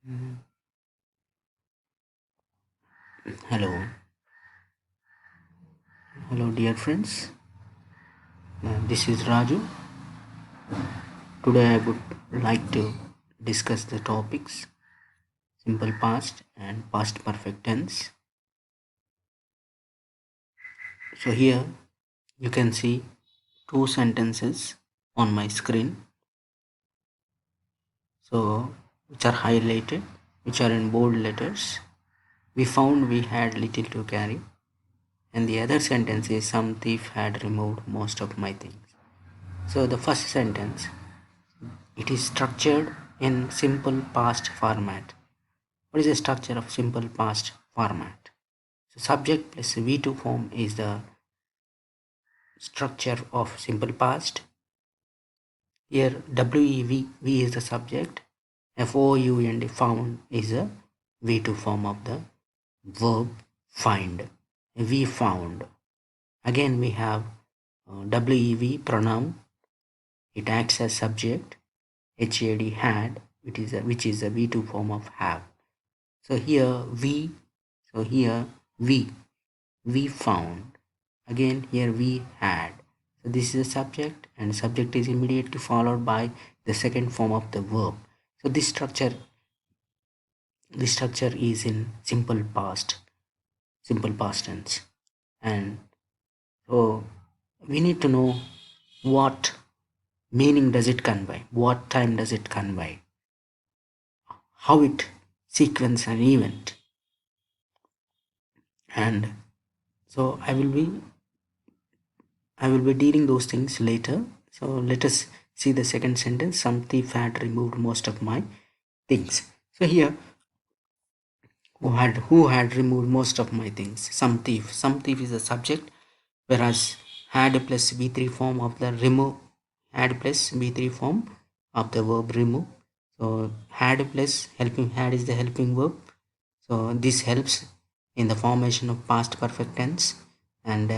Mm. Hello, hello, dear friends. This is Raju. Today, I would like to discuss the topics simple past and past perfect tense. So, here you can see two sentences on my screen, so which are highlighted, which are in bold letters. We found we had little to carry, and the other sentence is some thief had removed most of my things. So, the first sentence, it is structured in simple past format. What is the structure of simple past format? So subject plus V2 form is the structure of simple past. Here WEV, V is the subject, FOUND found is a V2 form of the verb find. We found. Again we have WEV pronoun, it acts as subject, HAD which is a V2 form of have. So here we found. Again here we had. So this is a subject, and subject is immediately followed by the second form of the verb. So this structure is in simple past tense. And so we need to know what meaning does it convey, what time does it convey, how it sequence an event. And so I will be dealing those things later. So let us see the second sentence. Some thief had removed most of my things. So here, who had removed most of my things? Some thief. Some thief is the subject, whereas had plus B3 form of the remove. Had plus B3 form of the verb remove. So had plus helping, had is the helping verb. So this helps in the formation of past perfect tense. And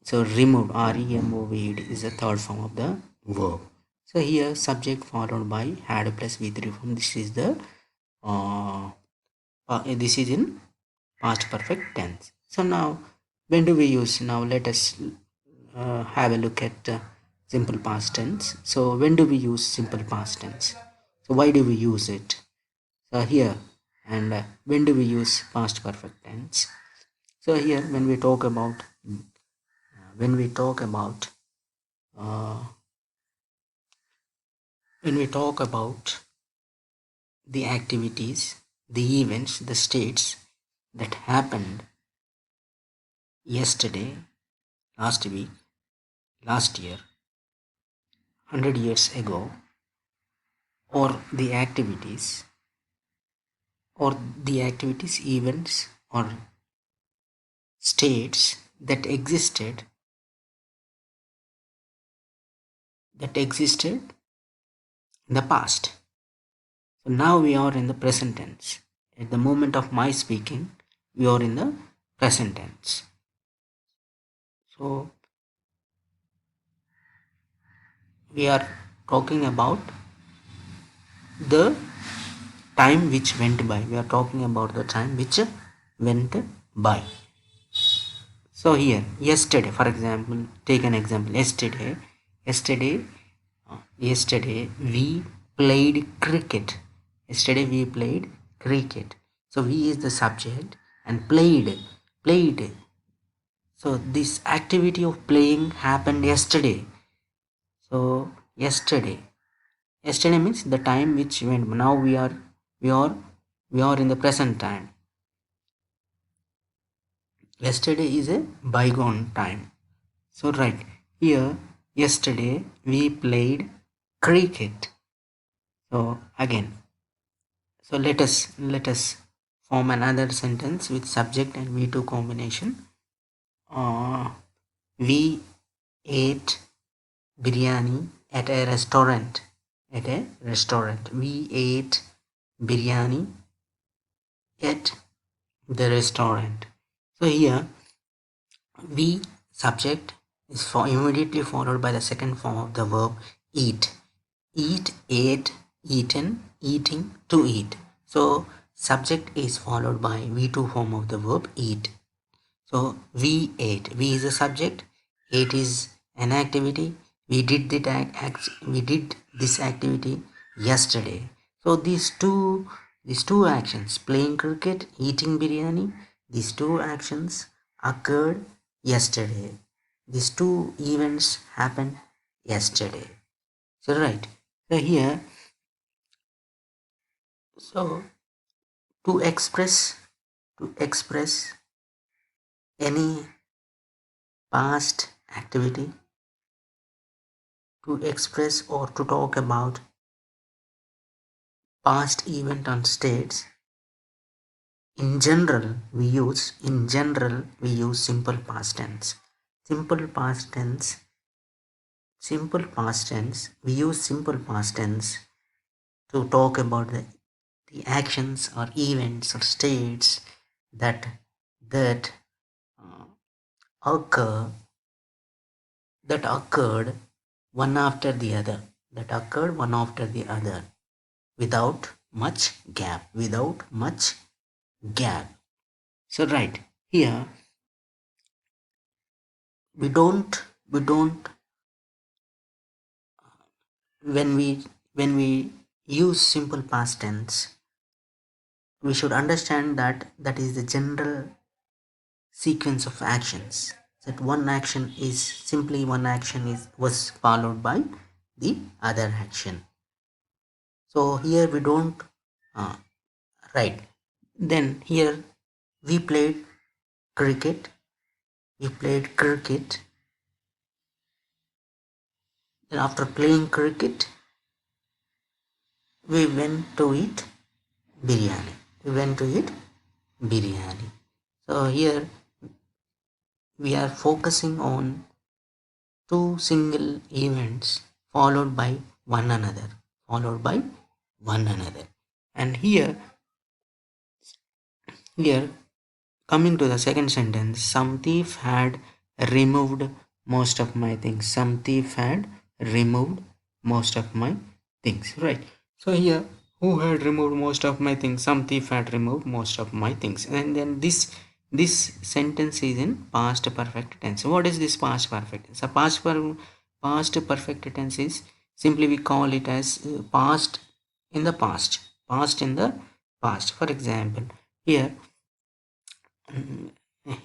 so removed, REMOVED, is the third form of the verb. So here subject followed by had plus V3 form. This is the this is in past perfect tense. So now when do we use? Now let us have a look at simple past tense. So when do we use simple past tense? So why do we use it? So here, and when do we use past perfect tense? So here when we talk about when we talk about the activities, the events, the states that happened yesterday, last week, last year, 100 years ago, or the activities, events, or states that existed in the past. So now we are in the present tense. At the moment of my speaking, we are in the present tense. So we are talking about the time which went by. We are talking about the time which went by. So here, yesterday, for example, take an example. Yesterday we played cricket. Yesterday we played cricket. So we is the subject, and played. So this activity of playing happened yesterday. So yesterday means the time which went. Now we are in the present time. Yesterday is a bygone time. So right here, yesterday we played cricket. So again, so let us form another sentence with subject and V2 combination. We ate biryani at a restaurant. We ate biryani at the restaurant. So here, we subject is immediately followed by the second form of the verb eat. Eat, ate, eaten, eating, to eat. So subject is followed by V2 form of the verb eat. So we ate. We is a subject. Ate is an activity. We did we did this activity yesterday. So these two actions, playing cricket, eating biryani, these two actions occurred yesterday. These two events happened yesterday. So right. So here, so to express any past activity, to express or to talk about past event on states, in general we use simple past tense. simple past tense we use simple past tense to talk about the actions or events or states that uh, occur that occurred one after the other that occurred one after the other without much gap. So right here, we don't when we use simple past tense, we should understand that is the general sequence of actions. That one action is was followed by the other action. So here we don't uh, right. Then here we played cricket. We played cricket. Then after playing cricket, we went to eat biryani. We went to eat biryani. So here we are focusing on two single events followed by one another, followed by one another. And here coming to the second sentence, some thief had removed most of my things. Some thief had removed most of my things. Right. So here, who had removed most of my things? Some thief had removed most of my things. And then this sentence is in past perfect tense. What is this past perfect tense? A past perfect tense is simply we call it as past in the past. Past in the past. For example, here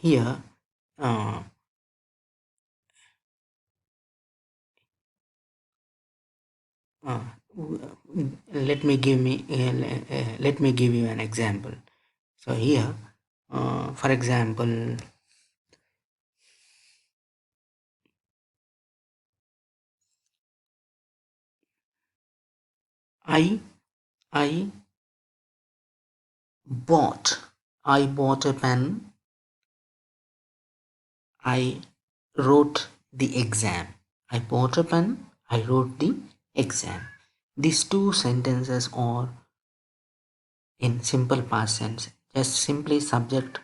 here uh, uh, let me give you an example. So here for example, i i bought a pen. I wrote the exam. I bought a pen. I wrote the exam. These two sentences are in simple past tense. Just simply subject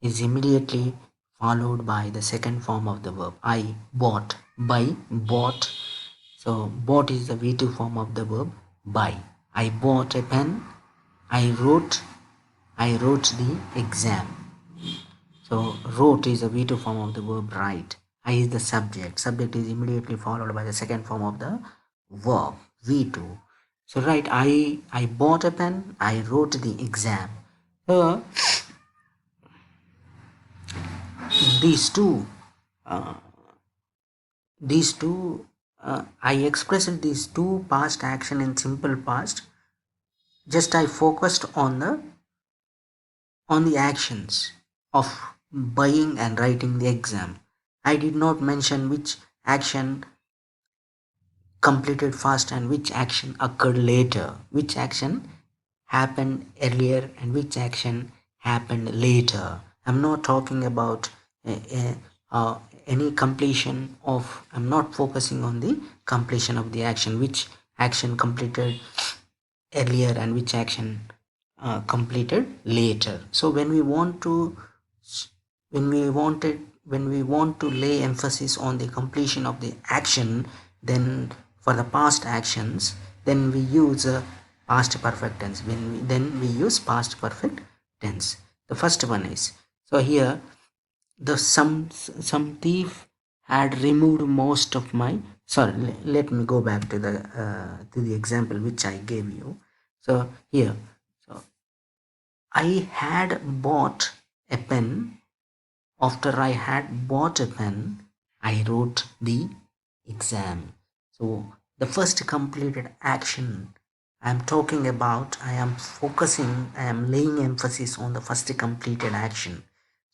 is immediately followed by the second form of the verb. I bought. Buy, bought. So bought is the V2 form of the verb buy. I bought a pen. I wrote the exam. So wrote is a V2 form of the verb write. I is the subject. Subject is immediately followed by the second form of the verb V2. So right, I bought a pen. I wrote the exam. So these two uh, I expressed these two past action in simple past. Just I focused on the actions of buying and writing the exam. I did not mention which action completed first and which action occurred later, which action happened earlier and which action happened later. I'm not talking about uh, uh, uh, any completion of, I'm not focusing on the completion of the action, which action completed earlier and which action completed later. So when we want to lay emphasis on the completion of the action, then for the past actions, then we use past perfect tense. Then we use past perfect tense. The first one is, so here the some thief had removed most of my, sorry, let me go back to the example which I gave you. So here, so I had bought a pen. After I had bought a pen, I wrote the exam. So the first completed action I'm talking about, I am laying emphasis on the first completed action.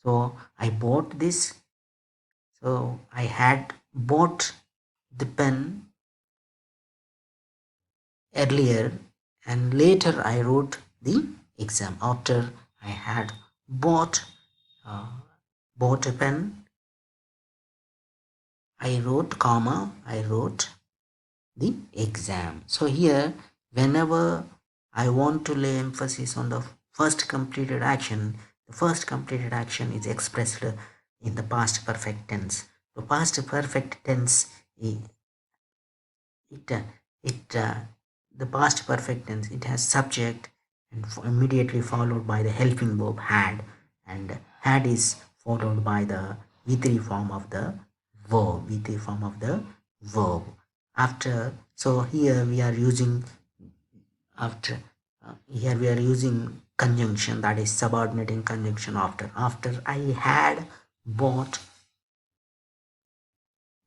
So I bought this. So I had bought the pen earlier, and later I wrote the exam. After I had bought uh, bought a pen, I wrote the exam. So here, whenever I want to lay emphasis on the first completed action, the first completed action is expressed in the past perfect tense. The past perfect tense, it it the past perfect tense, it has subject and immediately followed by the helping verb had, and had is followed by the v3 form of the verb. After, so here we are using, after here we are using conjunction, that is subordinating conjunction. After I had bought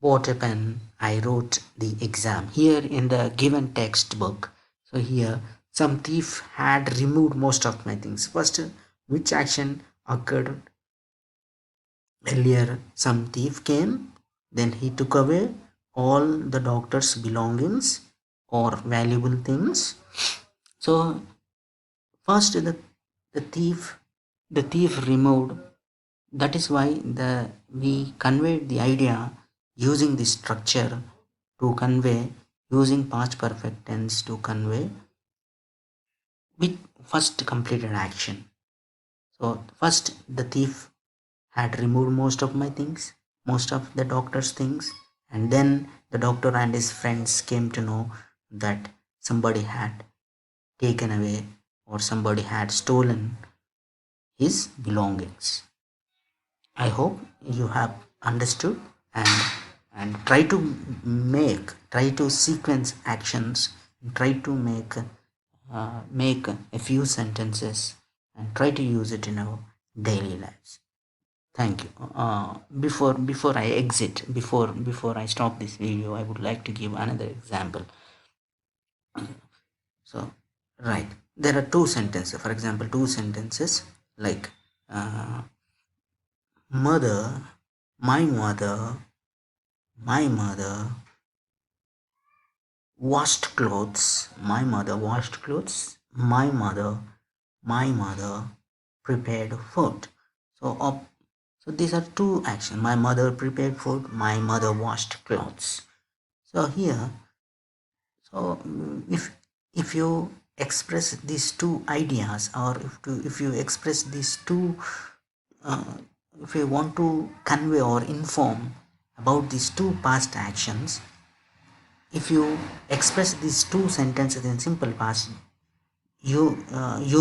a pen, I wrote the exam. Here in the given textbook, so here, some thief had removed most of my things. First, which action occurred earlier? Some thief came, then he took away all the doctor's belongings or valuable things. So first, the thief removed. That is why we conveyed the idea using this structure to convey, using past perfect tense to convey with first completed action. So first, the thief had removed most of my things, most of the doctor's things, and then the doctor and his friends came to know that somebody had taken away or somebody had stolen his belongings. I hope you have understood, and try to sequence actions, try to make a few sentences and try to use it in our daily lives. Thank you. Before I exit, before I stop this video, I would like to give another example. So right, there are two sentences, for example, two sentences like mother my mother my mother washed clothes. My mother washed clothes. My mother prepared food. So these are two actions. My mother prepared food. My mother washed clothes. So here, so if you express these two ideas, or if you express these two, uh, if you want to convey or inform about these two past actions, if you express these two sentences in simple past, you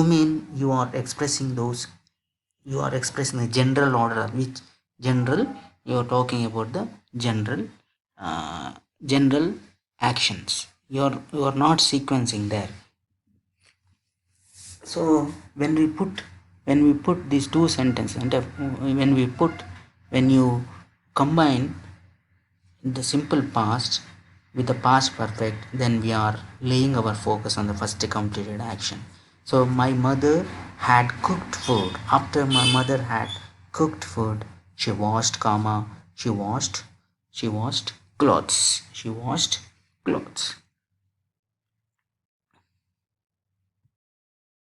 mean you are expressing those, you are expressing the general order, which general, you are talking about the general actions. You are not sequencing there. So when we put these two sentences, and when you combine the simple past with the past perfect, then we are laying our focus on the first completed action. So my mother had cooked food. After my mother had cooked food, she washed comma she washed clothes.